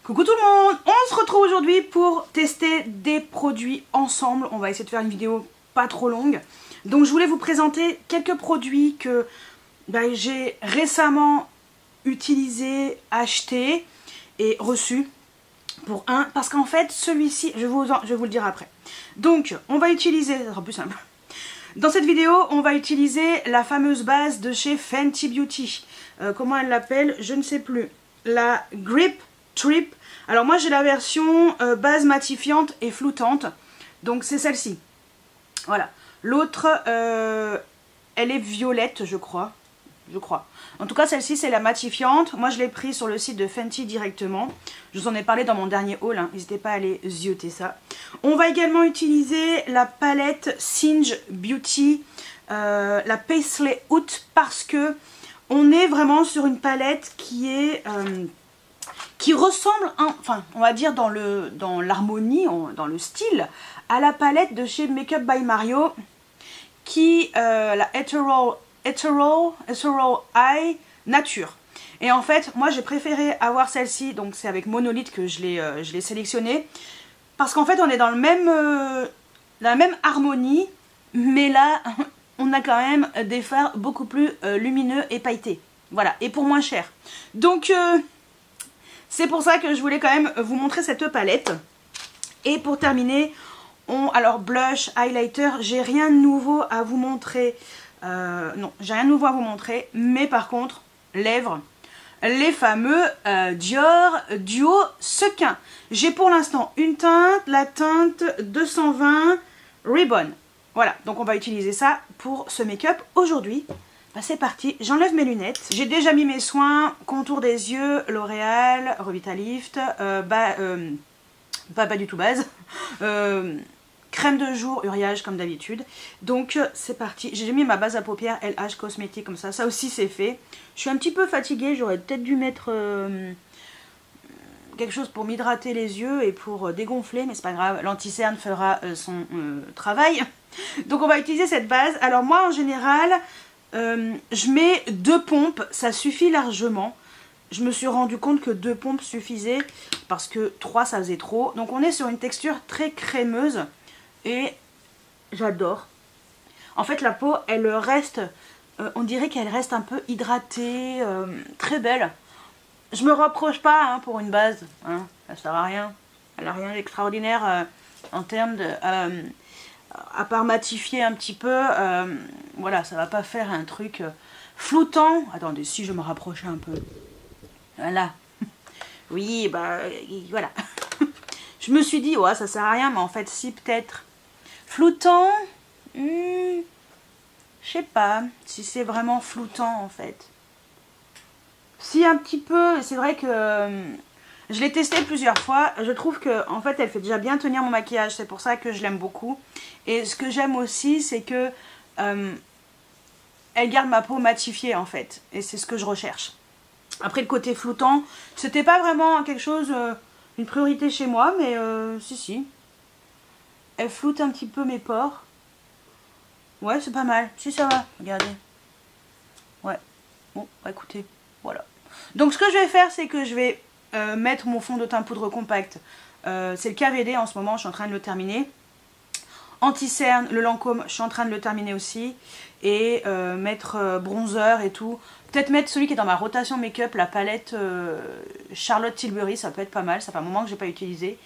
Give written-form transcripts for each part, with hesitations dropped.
Coucou tout le monde, on se retrouve aujourd'hui pour tester des produits ensemble. On va essayer de faire une vidéo pas trop longue. Donc je voulais vous présenter quelques produits que j'ai récemment utilisés, achetés et reçus pour un. Parce qu'en fait celui-ci, je vais vous le dire après. Donc on va utiliser, ça sera plus simple. Dans cette vidéo, on va utiliser la fameuse base de chez Fenty Beauty. Comment elle l'appelle? Je ne sais plus. La Grip Trip. Alors moi j'ai la version base matifiante et floutante. Donc c'est celle-ci. Voilà. L'autre, elle est violette je crois. En tout cas celle-ci c'est la matifiante. Moi je l'ai pris sur le site de Fenty directement. Je vous en ai parlé dans mon dernier haul. Hein. N'hésitez pas à aller zioter ça. On va également utiliser la palette Singe Beauty. La Paisley Out parce que on est vraiment sur une palette qui est... qui ressemble, enfin on va dire dans l'harmonie, dans le style, à la palette de chez Makeup by Mario, qui la Ethereal Eye Nature. Et en fait, moi j'ai préféré avoir celle-ci, donc c'est avec Monolith que je l'ai sélectionnée, parce qu'en fait on est dans la même harmonie, mais là on a quand même des fards beaucoup plus lumineux et pailletés. Voilà, et pour moins cher. Donc... c'est pour ça que je voulais quand même vous montrer cette palette. Et pour terminer, alors blush, highlighter, j'ai rien de nouveau à vous montrer. Non, j'ai rien de nouveau à vous montrer. Mais par contre, lèvres, les fameux Dior Duo Sequin. J'ai pour l'instant une teinte, la teinte 220 Ribbon. Voilà, donc on va utiliser ça pour ce make-up aujourd'hui. Bah c'est parti, j'enlève mes lunettes. J'ai déjà mis mes soins, contour des yeux, L'Oréal, Revitalift, pas du tout base, crème de jour, Uriage comme d'habitude. Donc c'est parti, j'ai mis ma base à paupières LH Cosmétique comme ça, ça aussi c'est fait. Je suis un petit peu fatiguée, j'aurais peut-être dû mettre quelque chose pour m'hydrater les yeux et pour dégonfler, mais c'est pas grave, l'anti-cerne fera son travail. Donc on va utiliser cette base. Alors moi en général... je mets 2 pompes, ça suffit largement. Je me suis rendu compte que 2 pompes suffisaient parce que 3 ça faisait trop. Donc on est sur une texture très crémeuse et j'adore. En fait la peau elle reste, on dirait qu'elle reste un peu hydratée, très belle. Je me reproche pas hein, pour une base, hein, ça sert à rien. Elle n'a rien d'extraordinaire en termes de... à part matifier un petit peu, voilà, ça va pas faire un truc floutant. Attendez, si je me rapprochais un peu. Voilà. Oui, bah, voilà. Je me suis dit, ouais, ça sert à rien, mais en fait, si, peut-être. Floutant, je sais pas si c'est vraiment floutant, en fait. Si, un petit peu, c'est vrai que... je l'ai testé plusieurs fois, je trouve que en fait elle fait déjà bien tenir mon maquillage, c'est pour ça que je l'aime beaucoup. Et ce que j'aime aussi c'est que elle garde ma peau matifiée en fait, et c'est ce que je recherche. Après le côté floutant, c'était pas vraiment quelque chose, une priorité chez moi, mais si. Elle floute un petit peu mes pores. Ouais c'est pas mal, si ça va, regardez. Ouais, bon bah, écoutez, voilà. Donc ce que je vais faire c'est que je vais... mettre mon fond de teint poudre compact, c'est le KVD en ce moment, je suis en train de le terminer. Anti-cerne, le Lancôme, je suis en train de le terminer aussi. Et mettre bronzer et tout. Peut-être mettre celui qui est dans ma rotation make-up, la palette Charlotte Tilbury, ça peut être pas mal, ça fait un moment que j'ai pas utilisé.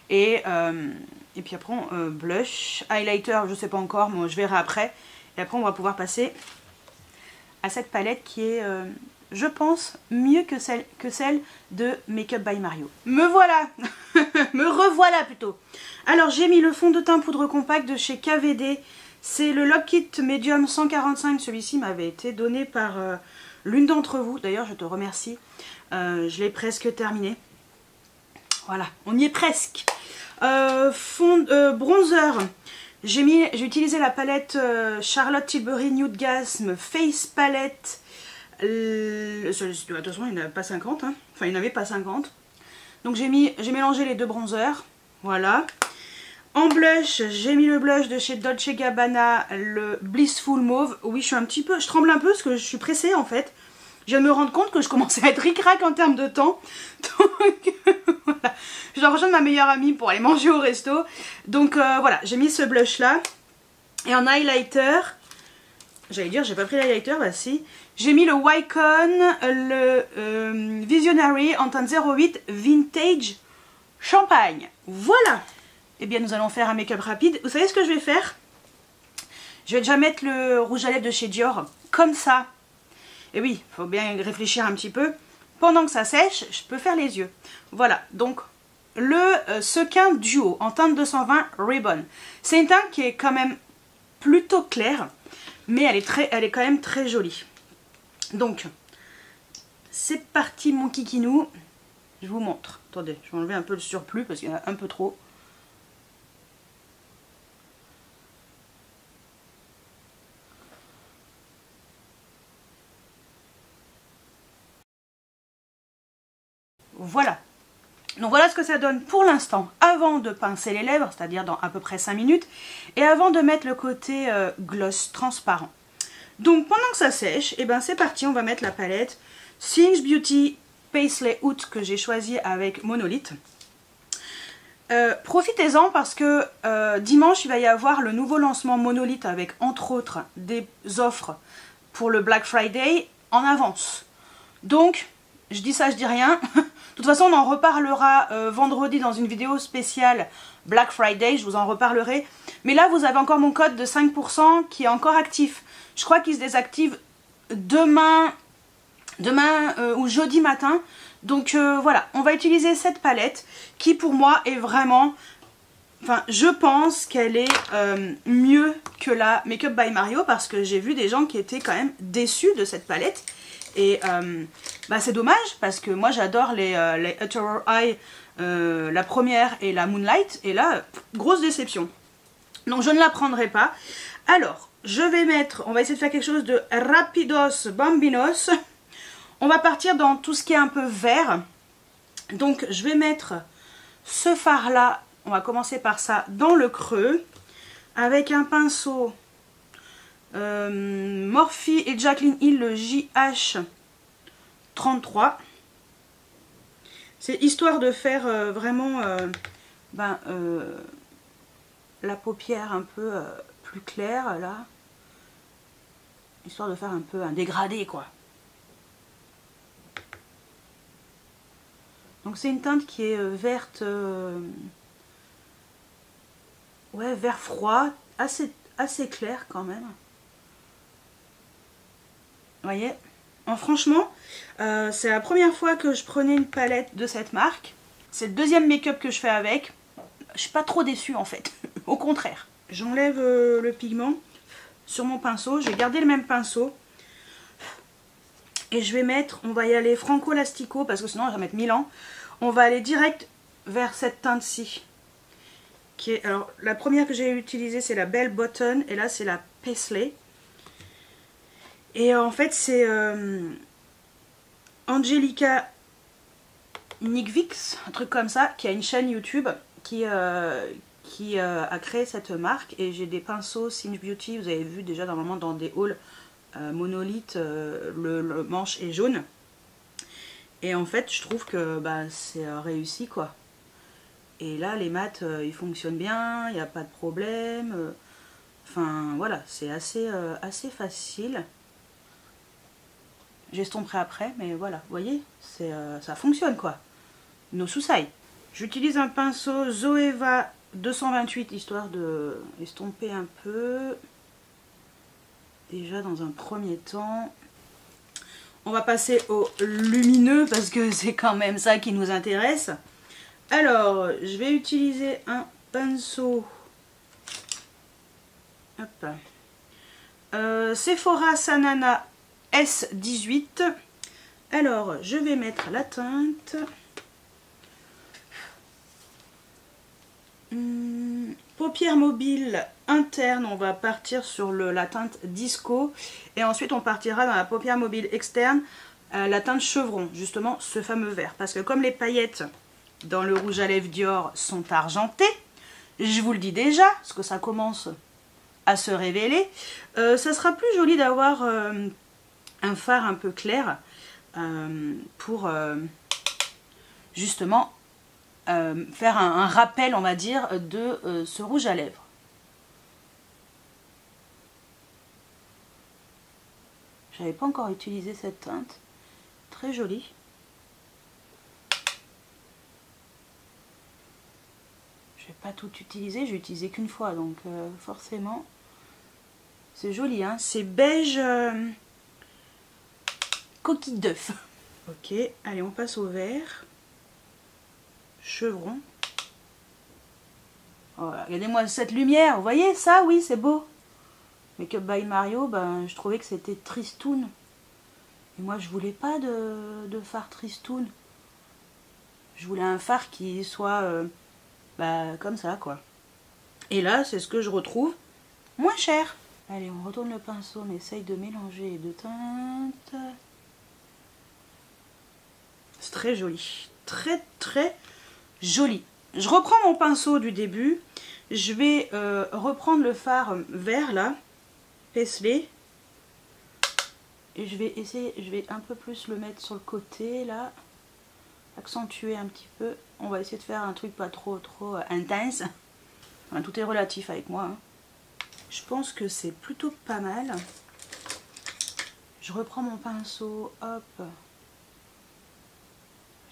Et puis après, blush, highlighter, je sais pas encore, mais je verrai après. Et après on va pouvoir passer à cette palette qui est... je pense mieux que celle de Makeup by Mario. Me voilà. Me revoilà plutôt. Alors j'ai mis le fond de teint poudre compact de chez KVD. C'est le Lock Kit Medium 145. Celui-ci m'avait été donné par l'une d'entre vous. D'ailleurs je te remercie. Je l'ai presque terminé. Voilà, on y est presque. Bronzer. J'ai utilisé la palette Charlotte Tilbury Nude Gasm Face Palette. De toute façon il n'y en avait pas 50 hein. Enfin il n'y en avait pas 50. Donc j'ai mélangé les 2 bronzers. Voilà. En blush, j'ai mis le blush de chez Dolce Gabbana, le Blissful Mauve. Oui je tremble un peu parce que je suis pressée en fait. Je viens de me rendre compte que je commençais à être ric-rac en termes de temps. Donc voilà, je dois rejoindre ma meilleure amie pour aller manger au resto. Donc voilà, j'ai mis ce blush là. Et en highlighter, j'allais dire j'ai pas pris l'highlighter, bah si. J'ai mis le Wycon, le Visionary en teinte 08 Vintage Champagne. Voilà. Eh bien nous allons faire un make-up rapide. Vous savez ce que je vais faire? Je vais déjà mettre le rouge à lèvres de chez Dior, comme ça. Et oui, il faut bien réfléchir un petit peu. Pendant que ça sèche, je peux faire les yeux. Voilà, donc le sequin duo en teinte 220 Ribbon. C'est une teinte qui est quand même plutôt claire, mais elle est quand même très jolie. Donc, c'est parti mon kikinou. Je vous montre. Attendez, je vais enlever un peu le surplus parce qu'il y en a un peu trop. Voilà. Donc voilà ce que ça donne pour l'instant avant de pincer les lèvres, c'est-à-dire dans à peu près 5 minutes, et avant de mettre le côté gloss transparent. Donc pendant que ça sèche, et ben c'est parti, on va mettre la palette Things Beauty Paisley Out que j'ai choisi avec Monolith. Profitez-en parce que dimanche il va y avoir le nouveau lancement Monolith avec entre autres des offres pour le Black Friday en avance. Donc je dis ça, je dis rien. De toute façon, on en reparlera vendredi dans une vidéo spéciale Black Friday, je vous en reparlerai. Mais là, vous avez encore mon code de 5% qui est encore actif. Je crois qu'il se désactive demain ou jeudi matin. Donc voilà, on va utiliser cette palette qui pour moi est vraiment... Enfin, je pense qu'elle est mieux que la Makeup by Mario parce que j'ai vu des gens qui étaient quand même déçus de cette palette. Et bah c'est dommage parce que moi j'adore les Utero Eye, la première et la Moonlight, et là grosse déception. Donc je ne la prendrai pas. Alors je vais mettre, on va essayer de faire quelque chose de rapidos bambinos. On va partir dans tout ce qui est un peu vert. Donc je vais mettre ce fard là, on va commencer par ça dans le creux avec un pinceau Morphe et Jaclyn Hill, le JH33. C'est histoire de faire vraiment la paupière un peu plus claire là, histoire de faire un peu un dégradé quoi. Donc c'est une teinte qui est verte, ouais, vert froid, assez clair quand même. Vous voyez, franchement, c'est la première fois que je prenais une palette de cette marque. C'est le deuxième make-up que je fais avec. Je suis pas trop déçue en fait, au contraire. J'enlève le pigment sur mon pinceau. J'ai gardé le même pinceau. Et je vais mettre, on va y aller franco lastico parce que sinon on va mettre 1000 ans. On va aller direct vers cette teinte-ci. Alors la première que j'ai utilisée c'est la Bell Bottom et là c'est la Paisley. Et en fait c'est Angelica Nickvix, un truc comme ça, qui a une chaîne YouTube qui a créé cette marque. Et j'ai des pinceaux Things Beauty, vous avez vu déjà normalement dans des hauls Monolith, le manche est jaune. Et en fait je trouve que c'est réussi quoi. Et là les mats ils fonctionnent bien, il n'y a pas de problème. Enfin voilà, c'est assez facile. J'estomperai après, mais voilà, vous voyez, ça fonctionne quoi. No susai. J'utilise un pinceau Zoeva 228 histoire de estomper un peu. Déjà dans un premier temps. On va passer au lumineux parce que c'est quand même ça qui nous intéresse. Alors, je vais utiliser un pinceau. Hop. Sephora Sanana S18. Alors, je vais mettre la teinte. Paupières mobiles interne, on va partir sur la teinte Disco. Et ensuite, on partira dans la paupière mobile externe, la teinte Chevron, justement ce fameux vert. Parce que comme les paillettes dans le rouge à lèvres Dior sont argentées, je vous le dis déjà, parce que ça commence à se révéler, ça sera plus joli d'avoir un fard un peu clair. pour justement faire un rappel, on va dire, de ce rouge à lèvres. J'avais pas encore utilisé cette teinte. Très jolie. Je vais pas tout utiliser, j'ai utilisé qu'une fois, donc forcément c'est joli, hein. C'est beige coquille d'œuf. Ok, allez, on passe au vert. Chevron. Voilà, regardez-moi cette lumière, vous voyez ça? Oui, c'est beau. Make-up by Mario, ben, je trouvais que c'était tristoun. Et moi, je voulais pas de fard tristoun. Je voulais un fard qui soit comme ça, quoi. Et là, c'est ce que je retrouve moins cher. Allez, on retourne le pinceau, on essaye de mélanger les deux teintes. C'est très joli. Très, très joli. Je reprends mon pinceau du début. Je vais reprendre le fard vert, là. Paisley. Et je vais essayer, je vais un peu plus le mettre sur le côté, là. Accentuer un petit peu. On va essayer de faire un truc pas trop intense. Enfin, tout est relatif avec moi, hein. Je pense que c'est plutôt pas mal. Je reprends mon pinceau, hop.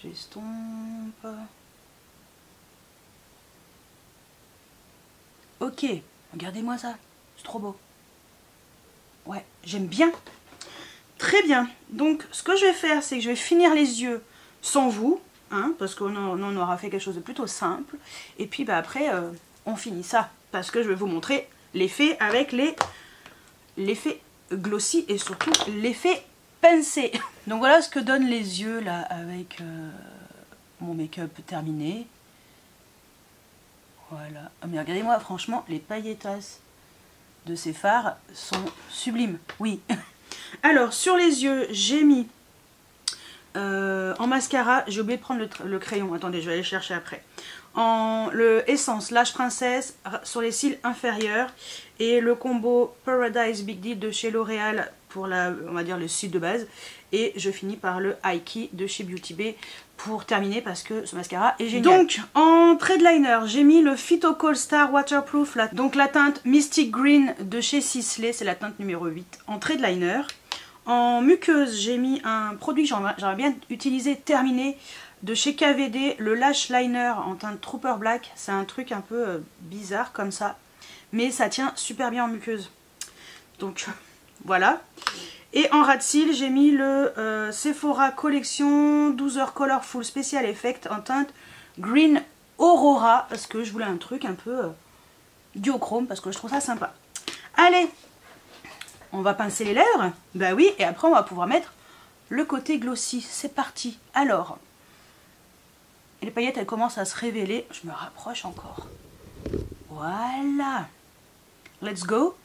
J'estompe. Ok, regardez-moi ça. C'est trop beau. Ouais, j'aime bien. Très bien. Donc, ce que je vais faire, c'est que je vais finir les yeux sans vous, hein, parce qu'on aura fait quelque chose de plutôt simple. Et puis, bah, après, on finit ça, parce que je vais vous montrer l'effet avec l'effet glossy et surtout l'effet pincé. Donc, voilà ce que donnent les yeux, là, avec mon make-up terminé. Voilà. Mais regardez-moi, franchement, les pailletasses de ces fards sont sublimes. Oui. Alors, sur les yeux, j'ai mis en mascara, j'ai oublié de prendre le crayon. Attendez, je vais aller le chercher après. Le Essence Lash Princess sur les cils inférieurs et le combo Paradise Big Deal de chez L'Oréal pour on va dire le cil de base. Et je finis par le High Key de chez Beauty Bay pour terminer parce que ce mascara est génial. Donc en trade liner, j'ai mis le Phyto Call Star Waterproof, donc la teinte Mystic Green de chez Sisley, c'est la teinte numéro 8 en trade liner. En muqueuse, j'ai mis un produit que j'aimerais bien utiliser, terminé, de chez KVD, le Lash Liner en teinte Trooper Black. C'est un truc un peu bizarre comme ça, mais ça tient super bien en muqueuse. Donc voilà. Et en ras de cils, j'ai mis le Sephora Collection 12 Heures Colorful Special Effect en teinte Green Aurora, parce que je voulais un truc un peu duochrome, parce que je trouve ça sympa. Allez, on va pincer les lèvres, bah oui, et après on va pouvoir mettre le côté glossy. C'est parti. Alors, les paillettes, elles commencent à se révéler. Je me rapproche encore. Voilà. Let's go.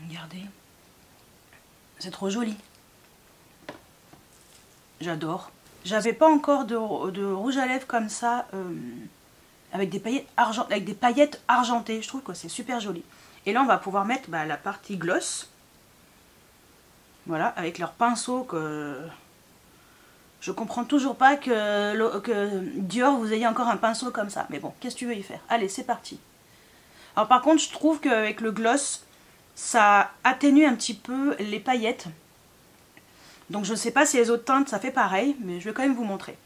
Regardez. C'est trop joli. J'adore. J'avais pas encore de rouge à lèvres comme ça, avec des paillettes argentées. Je trouve que c'est super joli. Et là, on va pouvoir mettre la partie gloss. Voilà, avec leur pinceau que... Je comprends toujours pas que Dior vous ayez encore un pinceau comme ça. Mais bon, qu'est-ce que tu veux y faire? Allez, c'est parti. Alors par contre, je trouve qu'avec le gloss, ça atténue un petit peu les paillettes. Donc je ne sais pas si les autres teintes ça fait pareil, mais je vais quand même vous montrer.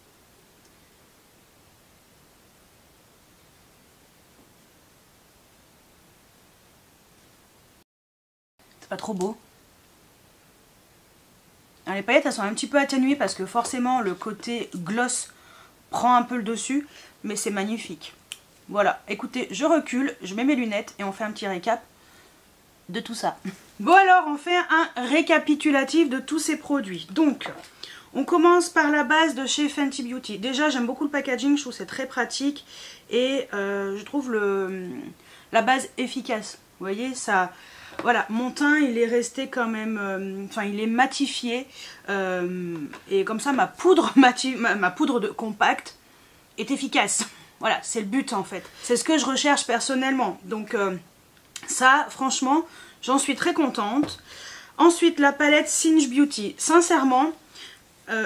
C'est pas trop beau. Alors, les paillettes elles sont un petit peu atténuées parce que forcément le côté gloss prend un peu le dessus, mais c'est magnifique. Voilà, écoutez, je recule, je mets mes lunettes et on fait un petit récap de tout ça. Bon alors, on fait un récapitulatif de tous ces produits. Donc, on commence par la base de chez Fenty Beauty. Déjà, j'aime beaucoup le packaging, je trouve c'est très pratique. Et je trouve la base efficace. Vous voyez, ça... Voilà, mon teint, il est resté quand même... Enfin, il est matifié. Et comme ça, ma poudre compacte, est efficace. Voilà, c'est le but en fait. C'est ce que je recherche personnellement. Donc ça, franchement, j'en suis très contente. Ensuite, la palette Singe Beauty. Sincèrement,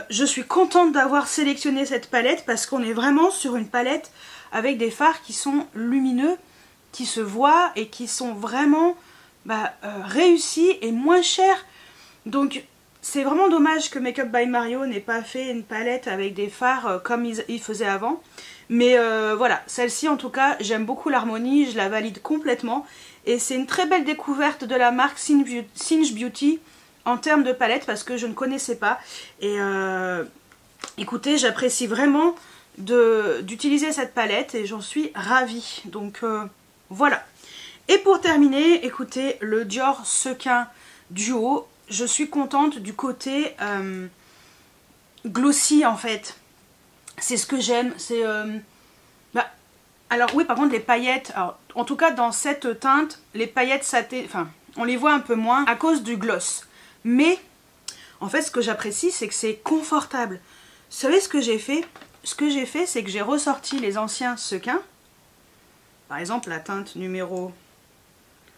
je suis contente d'avoir sélectionné cette palette parce qu'on est vraiment sur une palette avec des fards qui sont lumineux, qui se voient et qui sont vraiment réussis et moins chers. Donc c'est vraiment dommage que Make Up by Mario n'ait pas fait une palette avec des fards comme il faisait avant. Mais voilà, celle-ci en tout cas, j'aime beaucoup l'harmonie, je la valide complètement. Et c'est une très belle découverte de la marque Singe Beauty en termes de palette parce que je ne connaissais pas. Et écoutez, j'apprécie vraiment d'utiliser cette palette et j'en suis ravie. Donc voilà. Et pour terminer, écoutez, le Dior Sequin Duo. Je suis contente du côté glossy en fait. C'est ce que j'aime. C'est alors oui, par contre les paillettes, alors, en tout cas dans cette teinte, les paillettes saté, enfin on les voit un peu moins à cause du gloss. Mais en fait ce que j'apprécie c'est que c'est confortable. Vous savez ce que j'ai fait? Ce que j'ai fait c'est que j'ai ressorti les anciens sequins. Par exemple la teinte numéro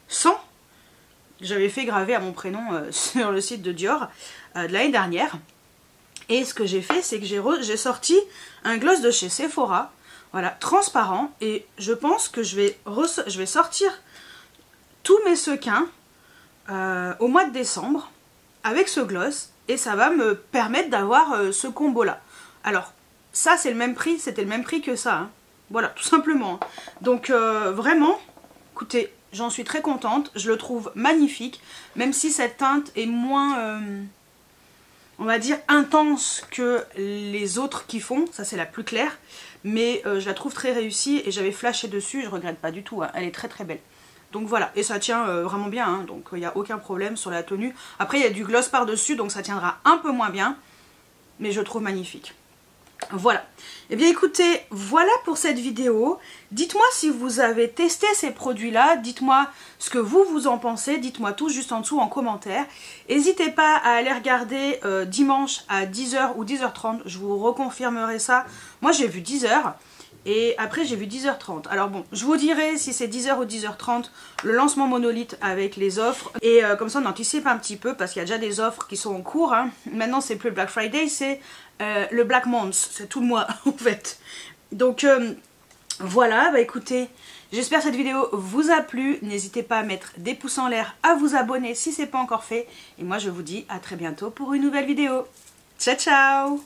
100. J'avais fait graver à mon prénom sur le site de Dior de l'année dernière. Et ce que j'ai fait c'est que j'ai sorti un gloss de chez Sephora. Voilà, transparent. Et je pense que je vais sortir tous mes sequins au mois de décembre avec ce gloss. Et ça va me permettre d'avoir ce combo là. Alors ça c'est le même prix, c'était le même prix que ça. Hein. Voilà, tout simplement. Donc vraiment, écoutez, j'en suis très contente. Je le trouve magnifique. Même si cette teinte est moins, on va dire, intense que les autres qui font. Ça c'est la plus claire. Mais je la trouve très réussie et j'avais flashé dessus. Je regrette pas du tout. Hein. Elle est très très belle. Donc voilà, et ça tient vraiment bien, hein, donc il n'y a aucun problème sur la tenue. Après il y a du gloss par dessus, donc ça tiendra un peu moins bien, mais je trouve magnifique. Voilà, et bien écoutez, voilà pour cette vidéo. Dites-moi si vous avez testé ces produits là, dites-moi ce que vous en pensez, dites-moi tout juste en dessous en commentaire. N'hésitez pas à aller regarder dimanche à 10h ou 10h30, je vous reconfirmerai ça. Moi j'ai vu 10h. Et après j'ai vu 10h30. Alors bon, je vous dirai si c'est 10h ou 10h30 le lancement monolithe avec les offres. Et comme ça on anticipe un petit peu parce qu'il y a déjà des offres qui sont en cours. Hein. Maintenant c'est plus le Black Friday, c'est le Black Month. C'est tout le mois en fait. Donc voilà, bah écoutez, j'espère que cette vidéo vous a plu. N'hésitez pas à mettre des pouces en l'air, à vous abonner si ce n'est pas encore fait. Et moi je vous dis à très bientôt pour une nouvelle vidéo. Ciao ciao!